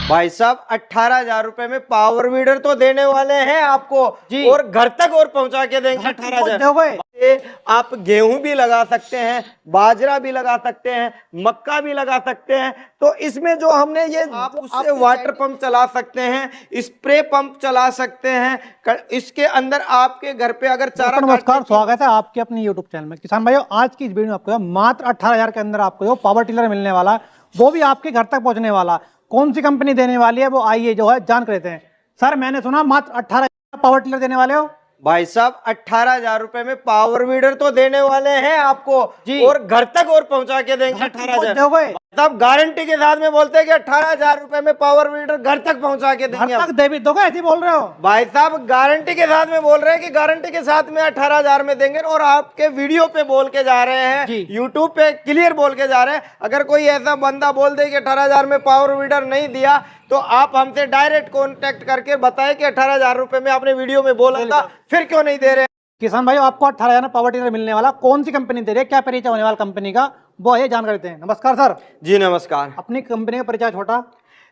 भाई साहब 18,000 रुपए में पावर वीडर तो देने वाले हैं आपको जी, और घर तक और पहुंचा के देंगे 18,000। आप गेहूं भी लगा सकते हैं, बाजरा भी लगा सकते हैं, मक्का भी लगा सकते हैं। तो इसमें जो हमने ये आप उससे वाटर पंप चला सकते हैं, स्प्रे पंप चला सकते हैं। इसके अंदर आपके घर पे अगर चारा। नमस्कार, स्वागत है आपके अपने यूट्यूब चैनल में। किसान भाइयों, आज की इस वीडियो में आपको मात्र 18,000 के अंदर आपको जो पावर टिलर मिलने वाला, वो भी आपके घर तक पहुंचने वाला। कौन सी कंपनी देने वाली है वो आइए जो है जान कर लेते हैं। सर, मैंने सुना मात्र 18,000 पावर टिलर देने वाले हो। भाई साहब 18,000 रुपए में पावर वीडर तो देने वाले हैं आपको जी, और घर तक और पहुंचा के देंगे 18,000। तब गारंटी के साथ में बोलते हैं कि 18,000 रुपए में पावर वीडर घर तक पहुंचा के देंगे। घर तक दे भी दोगे, ऐसे बोल रहे हो? भाई साहब गारंटी के साथ में बोल रहे हैं कि गारंटी के साथ में 18,000 में देंगे, और आपके वीडियो पे बोल के जा रहे हैं, यूट्यूब पे क्लियर बोल के जा रहे हैं। अगर कोई ऐसा बंदा बोल दे कि 18,000 में पावर वीडर नहीं दिया, तो आप हमसे डायरेक्ट कांटेक्ट करके बताएं कि 18,000 रुपए में आपने वीडियो में बोला था, फिर क्यों नहीं दे रहे। किसान भाई, आपको 18,000 में पावर टिलर मिलने वाला, कौन सी कंपनी दे रही है, क्या परिचय होने वाला कंपनी का, वो ये जानकारी देते हैं। नमस्कार सर। जी नमस्कार। अपनी कंपनी का परिचय छोटा।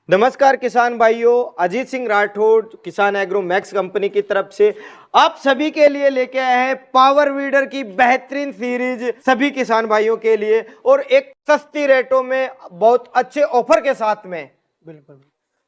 नमस्कार किसान भाइयों, अजीत सिंह राठौड़ किसान एग्रो मैक्स कंपनी की तरफ से आप सभी के लिए लेके आए हैं पावर वीडर की बेहतरीन सीरीज सभी किसान भाइयों के लिए, और एक सस्ती रेटों में बहुत अच्छे ऑफर के साथ में। बिल्कुल।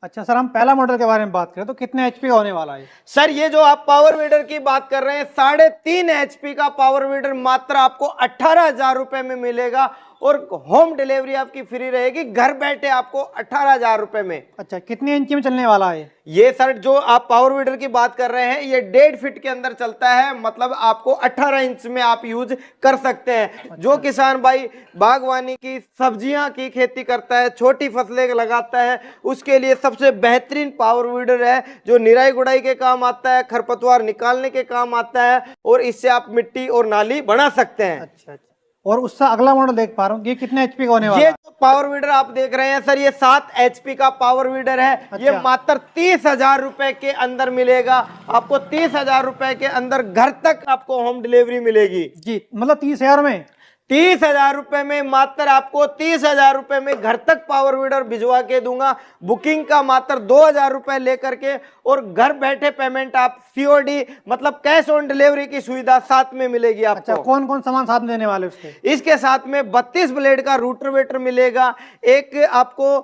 अच्छा सर, हम पहला मॉडल के बारे में बात करें तो कितने एचपी का होने वाला है? सर, ये जो आप पावर वीडर की बात कर रहे हैं, 3.5 एचपी का पावर वीडर मात्र आपको 18,000 रुपए में मिलेगा, और होम डिलीवरी आपकी फ्री रहेगी, घर बैठे आपको 18,000 रुपए में। अच्छा, कितने इंच में चलने वाला है ये? सर, जो आप पावर वीडर की बात कर रहे हैं, ये 1.5 फीट के अंदर चलता है, मतलब आपको 18 इंच में आप यूज कर सकते हैं। अच्छा। जो किसान भाई बागवानी की सब्जियां की खेती करता है, छोटी फसलें लगाता है, उसके लिए सबसे बेहतरीन पावर वीडर है, जो निराई गुड़ाई के काम आता है, खरपतवार निकालने के काम आता है, और इससे आप मिट्टी और नाली बना सकते हैं। अच्छा। और उससे अगला मॉडल देख पा रहा हूँ, ये कितने एचपी का होने वाला है? ये जो पावर वीडर आप देख रहे हैं सर, ये 7 एचपी का पावर वीडर है। अच्छा। ये मात्र 30,000 रुपए के अंदर मिलेगा आपको। 30,000 रुपए के अंदर घर तक आपको होम डिलीवरी मिलेगी जी। मतलब 30,000 में 30,000 रुपए में मात्र आपको 30,000 रुपए में घर तक पावर वीडर भिजवा के दूंगा। बुकिंग का मात्र 2,000 रुपए लेकर के, और घर बैठे पेमेंट आप सीओडी मतलब कैश ऑन डिलीवरी की सुविधा साथ में मिलेगी आपको। अच्छा, कौन कौन सामान साथ में देने वाले उसके? इसके साथ में 32 ब्लेड का रूटरवेटर मिलेगा, एक आपको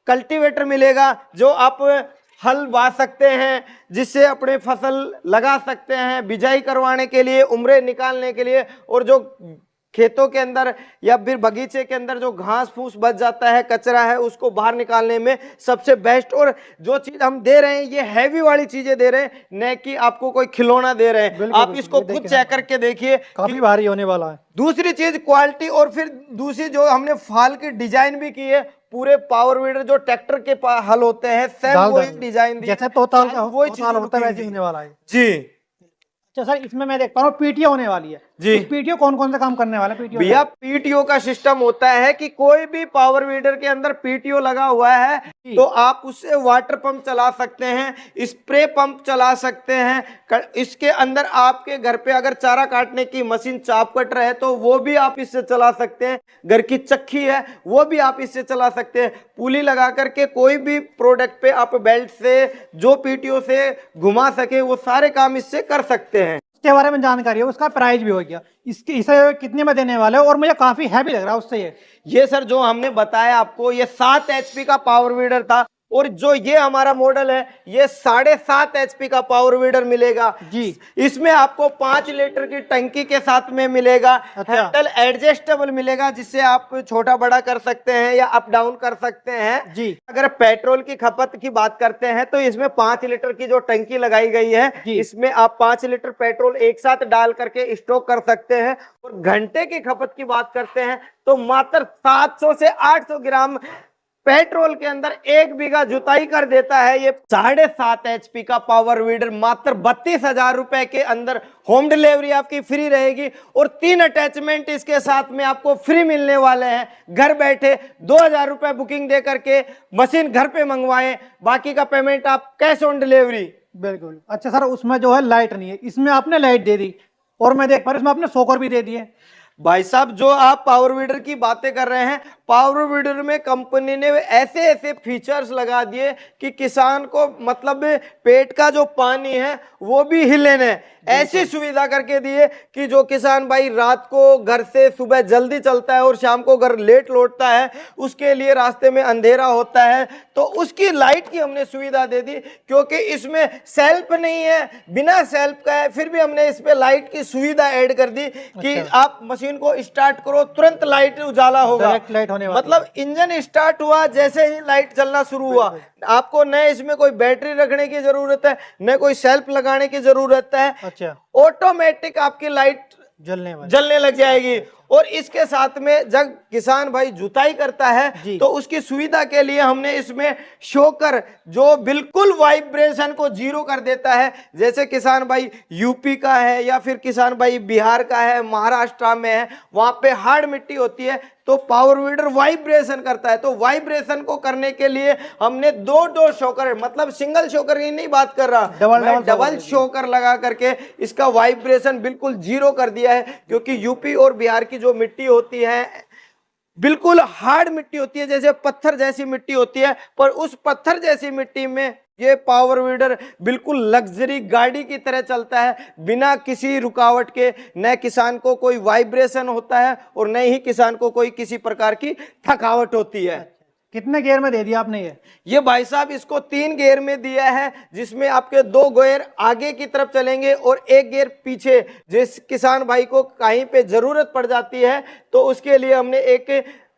कल्टीवेटर मिलेगा, जो आप हल बा सकते हैं, जिससे अपने फसल लगा सकते हैं, बिजाई करवाने के लिए, उम्रे निकालने के लिए, और जो खेतों के अंदर या फिर बगीचे के अंदर जो घास फूस बच जाता है, कचरा है, उसको बाहर निकालने में सबसे बेस्ट। और जो चीज हम दे रहे हैं, ये हैवी वाली चीजें दे रहे हैं, न कि आपको कोई खिलौना दे रहे हैं। आप इसको खुद चेक करके देखिए, काफी भारी होने वाला है। दूसरी चीज क्वालिटी, और फिर दूसरी जो हमने फाल की डिजाइन भी की है, पूरे पावर वीडर जो ट्रैक्टर के हल होते हैं, सेम वही डिजाइन जैसे तोता वही चीज होता है, वैसे होने वाला है जी। अच्छा सर, इसमें मैं देख पा रहा हूँ पीटीओ होने वाली है जी। पीटीओ कौन कौन सा काम करने वाला है? पीटीओ भैया, पीटीओ का सिस्टम होता है कि कोई भी पावर वीडर के अंदर पीटीओ लगा हुआ है, तो आप उससे वाटर पंप चला सकते हैं, स्प्रे पंप चला सकते हैं। इसके अंदर आपके घर पे अगर चारा काटने की मशीन चाप कटर है, तो वो भी आप इससे चला सकते हैं। घर की चक्की है, वो भी आप इससे चला सकते हैं। पुली लगा करके कोई भी प्रोडक्ट पे आप बेल्ट से, जो पीटीओ से घुमा सके, वो सारे काम इससे कर सकते हैं। के बारे में जानकारी है, उसका प्राइस भी हो गया, इसके इसे कितने में देने वाले हो? और मुझे काफी हैवी लग रहा है उससे। ये सर, जो हमने बताया आपको, ये 7 एचपी का पावर वीडर था, और जो ये हमारा मॉडल है, ये 7.5 एचपी का पावर वीडर मिलेगा जी। इसमें आपको 5 लीटर की टंकी के साथ में मिलेगा। अच्छा। हैंडल एडजस्टेबल मिलेगा, जिससे आप छोटा बड़ा कर सकते हैं या अप डाउन कर सकते हैं जी। अगर पेट्रोल की खपत की बात करते हैं, तो इसमें 5 लीटर की जो टंकी लगाई गई है, इसमें आप 5 लीटर पेट्रोल एक साथ डाल करके स्टॉक कर सकते हैं। और घंटे की खपत की बात करते हैं, तो मात्र 700 से 800 ग्राम पेट्रोल के अंदर 1 बीघा जुताई कर देता है। ये 7.5 एचपी का पावर वीडर मात्र 32,000 रुपए के अंदर होम डिलीवरी आपकी फ्री रहेगी, और 3 अटैचमेंट इसके साथ में आपको फ्री मिलने वाले हैं। घर बैठे 2,000 रुपए बुकिंग दे करके मशीन घर पे मंगवाएं, बाकी का पेमेंट आप कैश ऑन डिलीवरी। बिल्कुल। अच्छा सर, उसमें जो है लाइट नहीं है, इसमें आपने लाइट दे दी, और मैं देख पा रहा हूं इसमें आपने सोकर भी दे दिए। भाई साहब, जो आप पावर वीडर की बातें कर रहे हैं, पावर वीडर में कंपनी ने ऐसे ऐसे फीचर्स लगा दिए कि किसान को मतलब पेट का जो पानी है वो भी हिले न, ऐसी सुविधा करके दिए कि जो किसान भाई रात को घर से सुबह जल्दी चलता है और शाम को घर लेट लौटता है, उसके लिए रास्ते में अंधेरा होता है, तो उसकी लाइट की हमने सुविधा दे दी। क्योंकि इसमें सेल्फ नहीं है, बिना सेल्फ का है, फिर भी हमने इस पे लाइट की सुविधा ऐड कर दी कि आप मशीन को स्टार्ट करो तुरंत लाइट उजाला होगा, लाइट होने वाली मतलब इंजन स्टार्ट हुआ जैसे ही लाइट चलना शुरू हुआ। आपको न इसमें कोई बैटरी रखने की जरूरत है, न कोई सेल्फ लगाने की जरूरत है। अच्छा, ऑटोमेटिक आपकी लाइट जलने लग जाएगी। और इसके साथ में जब किसान भाई जुताई करता है तो उसकी सुविधा के लिए हमने इसमें शॉकर जो बिल्कुल वाइब्रेशन को जीरो कर देता है। जैसे किसान भाई यूपी का है या फिर किसान भाई बिहार का है, महाराष्ट्र में है, वहां पे हार्ड मिट्टी होती है, तो पावर वीडर वाइब्रेशन करता है। तो वाइब्रेशन को करने के लिए हमने दो शॉकर, मतलब सिंगल शॉकर की नहीं बात कर रहा, डबल शॉकर लगा करके इसका वाइब्रेशन बिल्कुल जीरो कर दिया है। क्योंकि यूपी और बिहार की जो मिट्टी होती है बिल्कुल हार्ड मिट्टी होती है, जैसे पत्थर जैसी मिट्टी होती है, पर उस पत्थर जैसी मिट्टी में ये पावर वीडर बिल्कुल लग्जरी गाड़ी की तरह चलता है, बिना किसी रुकावट के। न किसान को कोई वाइब्रेशन होता है और न ही किसान को कोई किसी प्रकार की थकावट होती है। कितने गियर में दे दिया आपने ये भाई साहब इसको 3 गियर में दिया है, जिसमें आपके 2 गियर आगे की तरफ चलेंगे और 1 गियर पीछे। जिस किसान भाई को कहीं पे जरूरत पड़ जाती है तो उसके लिए हमने एक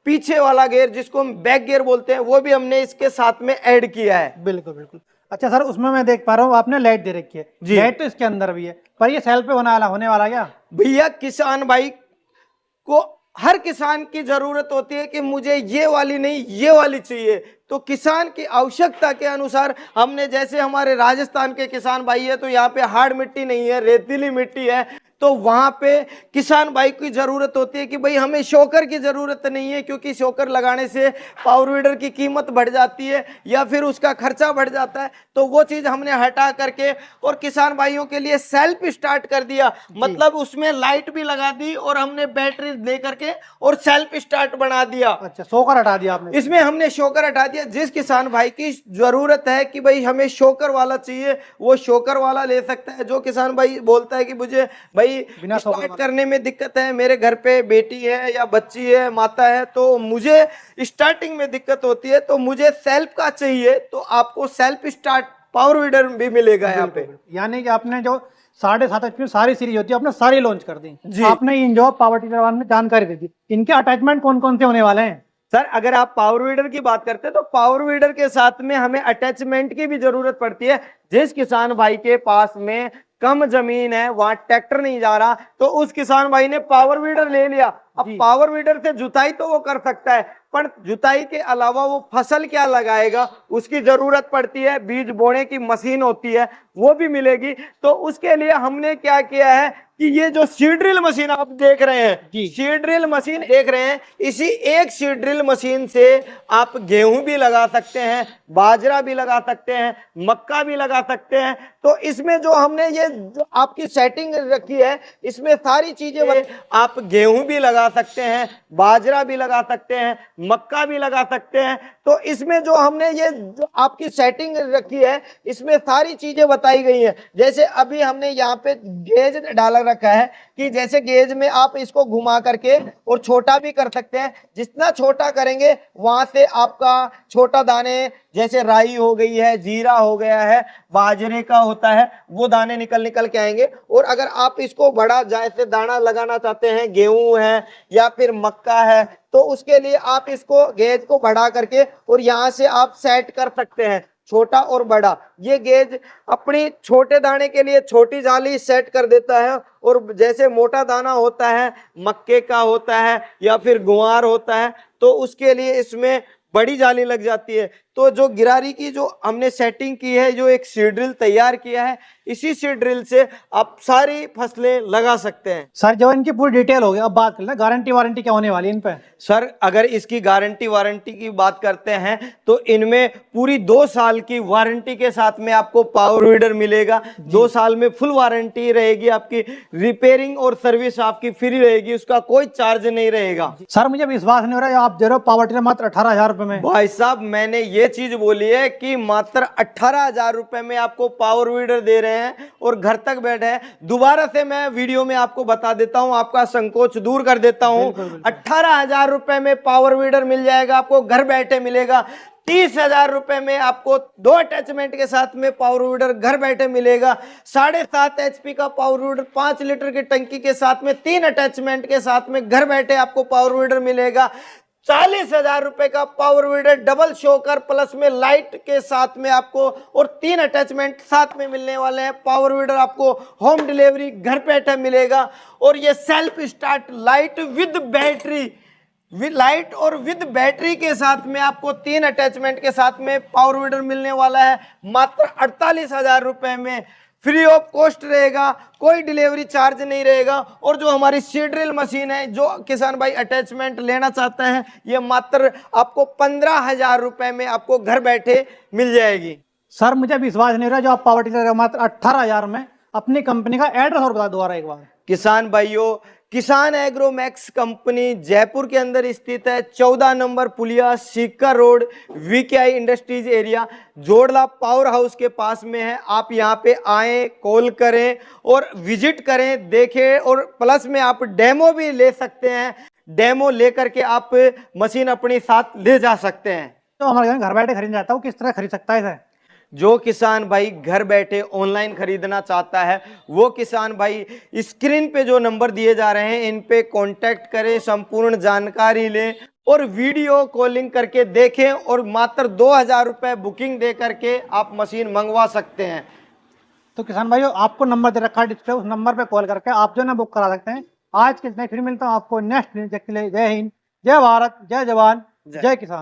पीछे वाला गियर, जिसको हम बैक गियर बोलते हैं, वो भी हमने इसके साथ में ऐड किया है। बिल्कुल बिल्कुल। अच्छा सर, उसमें मैं देख पा रहा हूँ आपने लाइट दे रखी है, लाइट तो इसके अंदर भी है, पर ये सेल्फ पे होने वाला क्या भैया? किसान भाई को, हर किसान की जरूरत होती है कि मुझे ये वाली नहीं ये वाली चाहिए, तो किसान की आवश्यकता के अनुसार हमने, जैसे हमारे राजस्थान के किसान भाई है तो यहाँ पे हार्ड मिट्टी नहीं है, रेतीली मिट्टी है, तो वहां पे किसान भाई की जरूरत होती है कि भाई हमें शॉकर की जरूरत नहीं है, क्योंकि शॉकर लगाने से पावर वीडर की कीमत बढ़ जाती है या फिर उसका खर्चा बढ़ जाता है। तो वो चीज हमने हटा करके और किसान भाइयों के लिए सेल्फ स्टार्ट कर दिया, मतलब उसमें लाइट भी लगा दी और हमने बैटरी दे करके और सेल्फ स्टार्ट बना दिया। अच्छा, शॉकर हटा दिया आपने? इसमें हमने शॉकर हटा दिया। जिस किसान भाई की जरूरत है कि भाई हमें शॉकर वाला चाहिए, वो शॉकर वाला ले सकता है। जो किसान भाई बोलता है कि मुझे भाई स्टार्ट करने में दिक्कत है, मेरे घर पे बेटी है या बच्ची है, माता है, तो मुझे स्टार्टिंग में दिक्कत होती है, तो मुझे सेल्फ का चाहिए, तो आपको सेल्फ स्टार्ट पावर वीडर भी मिलेगा यहाँ पे। यानी कि आपने जो 7.5 HP सारी सीरीज होती है आपने सारी लॉन्च कर दी। आपने इन जो पावर टिलर में जानकारी दे दी, इनके अटैचमेंट कौन कौन से होने वाले हैं? सर अगर आप पावर वीडर की बात करते हैं तो पावर वीडर के साथ में हमें अटैचमेंट की भी जरूरत पड़ती है। जिस किसान भाई के पास में कम जमीन है, वहां ट्रैक्टर नहीं जा रहा, तो उस किसान भाई ने पावर वीडर ले लिया। अब पावर वीडर से जुताई तो वो कर सकता है, पर जुताई के अलावा वो फसल क्या लगाएगा उसकी जरूरत पड़ती है। बीज बोने की मशीन होती है, वो भी मिलेगी। तो उसके लिए हमने क्या किया है कि ये जो सीड ड्रिल मशीन आप देख रहे हैं, सीड ड्रिल मशीन देख रहे हैं, इसी एक सीड ड्रिल मशीन से आप गेहूं भी लगा सकते हैं, बाजरा भी लगा सकते हैं, मक्का भी लगा सकते हैं। तो इसमें जो हमने ये जो आपकी सेटिंग रखी है, इसमें सारी चीजें, आप गेहूं भी लगा सकते हैं, बाजरा भी लगा सकते हैं, मक्का भी लगा सकते हैं। तो इसमें जो हमने ये जो आपकी सेटिंग रखी है, इसमें सारी चीजें बताई गई है। जैसे अभी हमने यहाँ पे गेज डाला रखा है कि जैसे गेज में आप इसको घुमा करके और छोटा भी कर सकते हैं। जितना छोटा करेंगे वहां से आपका छोटा दाने, जैसे राई हो गई है, जीरा हो गया है, बाजरे का होता है, वो दाने निकल के आएंगे। और अगर आप इसको बड़ा जैसे दाना लगाना चाहते हैं, गेहूं है या फिर मक्का है, तो उसके लिए आप इसको गेज को बढ़ा करके और यहाँ से आप सेट कर सकते हैं, छोटा और बड़ा। ये गेज अपनी छोटे दाने के लिए छोटी जाली सेट कर देता है, और जैसे मोटा दाना होता है, मक्के का होता है या फिर गुआर होता है, तो उसके लिए इसमें बड़ी जाली लग जाती है। तो जो गिरारी की जो हमने सेटिंग की है, जो एक सीड ड्रिल तैयार किया है, इसी सीड ड्रिल से आप सारी फसलें लगा सकते हैं। सर जो इनकी पूरी डिटेल हो गई, अब बात कर लें गारंटी वारंटी क्या होने वाली है इन पे। सर अगर इसकी गारंटी वारंटी की बात करते हैं तो इनमें पूरी 2 साल की वारंटी के साथ में आपको पावर वीडर मिलेगा। 2 साल में फुल वारंटी रहेगी आपकी, रिपेयरिंग और सर्विस आपकी फ्री रहेगी, उसका कोई चार्ज नहीं रहेगा। सर मुझे विश्वास नहीं हो रहा है आप दे रहे हो पावर टिलर मात्र 18,000 रुपए में। भाई साहब मैंने ये चीज बोली है कि मात्र 18,000 रुपए में आपको पावर वीडर दे रहे हैं और घर तक बैठे हैं। दोबारा से मैं वीडियो में आपको बता देता हूं, आपका संकोच दूर कर देता हूं। 18,000 रुपए में पावर वीडर मिल जाएगा, आपको घर बैठे मिलेगा। 30,000 रुपए में आपको 2 अटैचमेंट के साथ में पावर वीडर घर बैठे मिलेगा। 7.5 HP का पावर वीडर 5 लीटर की टंकी के साथ में 3 अटैचमेंट के साथ में घर बैठे आपको पावर वीडर मिलेगा। 40,000 रुपए का power weeder double shocker plus में लाइट के साथ में आपको और 3 अटैचमेंट साथ में मिलने वाले हैं। पावर वीडर आपको होम डिलीवरी घर बैठे मिलेगा और ये self start light with battery, light और विद बैटरी के साथ में आपको 3 अटैचमेंट के साथ में पावर वीडर मिलने वाला है मात्र 48,000 रुपए में। फ्री ऑफ कॉस्ट रहेगा, कोई डिलीवरी चार्ज नहीं रहेगा। और जो हमारी सीड ड्रिल मशीन है, जो किसान भाई अटैचमेंट लेना चाहते हैं, ये मात्र आपको 15,000 रुपए में आपको घर बैठे मिल जाएगी। सर मुझे विश्वास नहीं हो रहा जो आप पावर टिलर मात्र 18,000 में, अपनी कंपनी का एड्रेस और बता दोबारा एक बार। किसान भाइयों, किसान एग्रोमैक्स कंपनी जयपुर के अंदर स्थित है। 14 नंबर पुलिया, Sikar road, VKI industries area, जोड़ला पावर हाउस के पास में है। आप यहाँ पे आएं, कॉल करें और विजिट करें, देखें और प्लस में आप डेमो भी ले सकते हैं। डेमो लेकर के आप मशीन अपने साथ ले जा सकते हैं। तो हमारे घर बैठे खरीदना चाहता हूँ, किस तरह खरीद सकता है इसे? जो किसान भाई घर बैठे ऑनलाइन खरीदना चाहता है, वो किसान भाई स्क्रीन पे जो नंबर दिए जा रहे हैं इन पे कांटेक्ट करें, संपूर्ण जानकारी लें और वीडियो कॉलिंग करके देखें और मात्र 2,000 रुपए बुकिंग दे करके आप मशीन मंगवा सकते हैं। तो किसान भाइयों आपको नंबर दे रखा है डिस्प्ले, उस नंबर पे कॉल करके आप जो ना बुक करा सकते हैं। आज के लिए फिर मिलता हूँ आपको नेक्स्ट। जय हिंद, जय भारत, जय जवान, जय किसान।